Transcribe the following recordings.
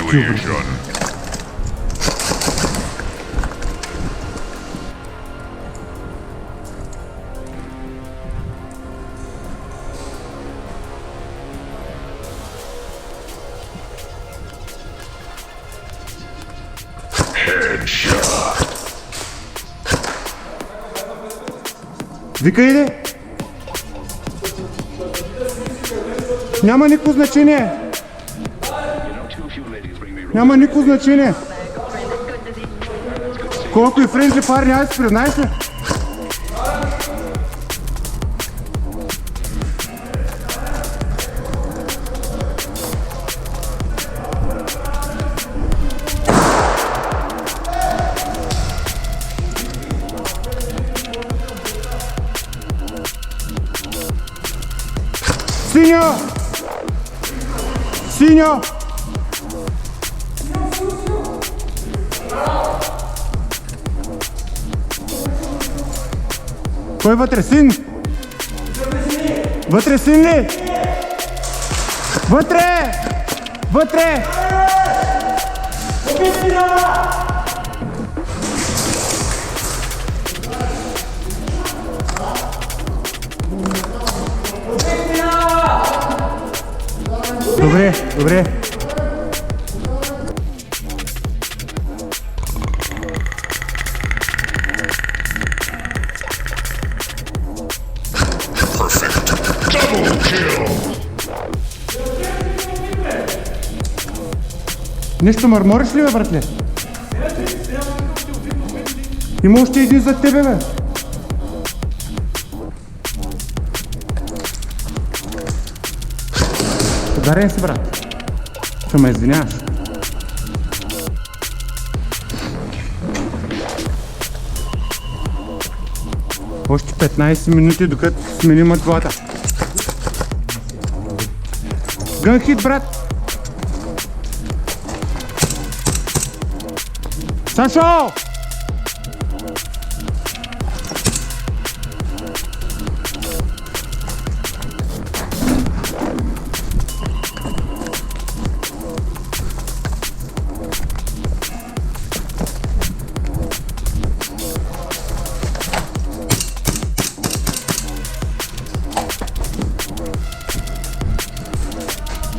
Humiliation. Headshot. Викай ли? Няма никакво значение. Няма никакво значение. Колко и френджи парни, аз си признаеш ли? Синьо! Синьо! Кой вътре? Син? Вътре син ли? Вътре! Вътре! Добре, добре. Нещо мърмориш ли, бе, братле? Има още един зад тебе, бе. Ударен си, брат. Ще ме извиняваш. Още 15 минути, докато сменим мътлата. Гънхит, брат! Сашо!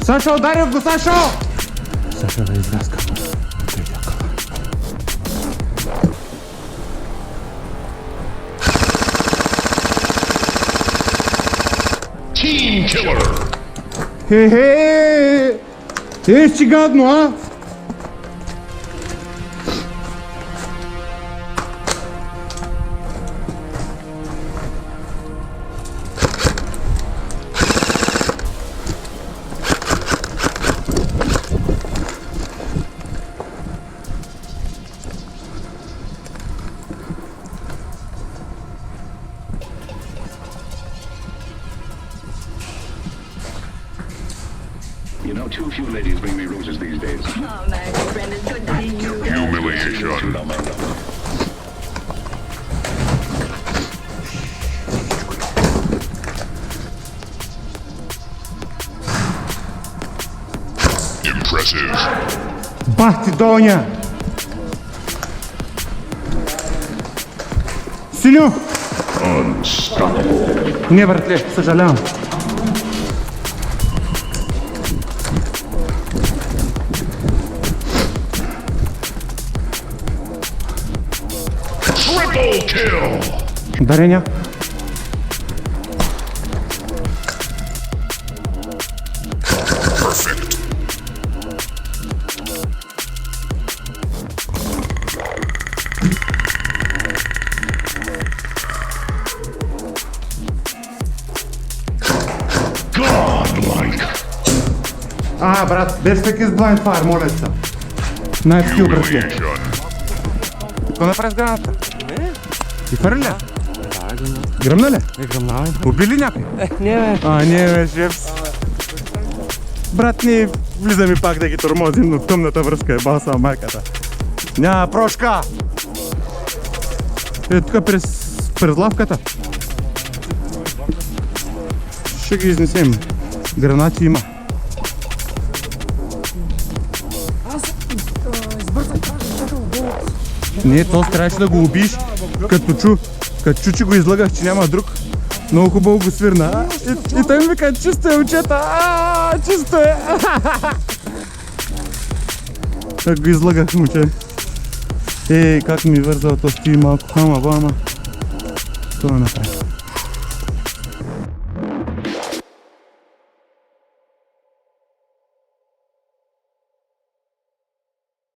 Сашо, ударил го, Сашо! Сашо да израска. Team killer. Хе-хе! Ще гадно, а? You know, too few ladies bring me roses these days. Oh, my friend, it's good to see you. Humiliation. Impressive. Бах ти, Доня! Синьо! Unstoppable. Не, братле, съжалявам. Triple kill. Дареня. Perfect. Godlike. Брат, без таки с blind fire, моля се. Най-скил, братле. Humiliation. Какво направи с граната? Ти фърли ли? Гръмна ли? Гръмнава. Уби ли някой? Не, бе. Не, бе, шеф. Брат, ние влизаме пак да ги тормозим, но тъмната връзка е баса майката. Няма прошка! Тук през лавката. Ще ги изнесем. Гранати има. Аз Не, то трябваше да го убиш, като чу, че го излагах, че няма друг. Много хубаво го свирна. И той ми вика, чисто е очета, чисто е. Как го излагах, момче. Как ми вързал то стои малко, ама, това направи.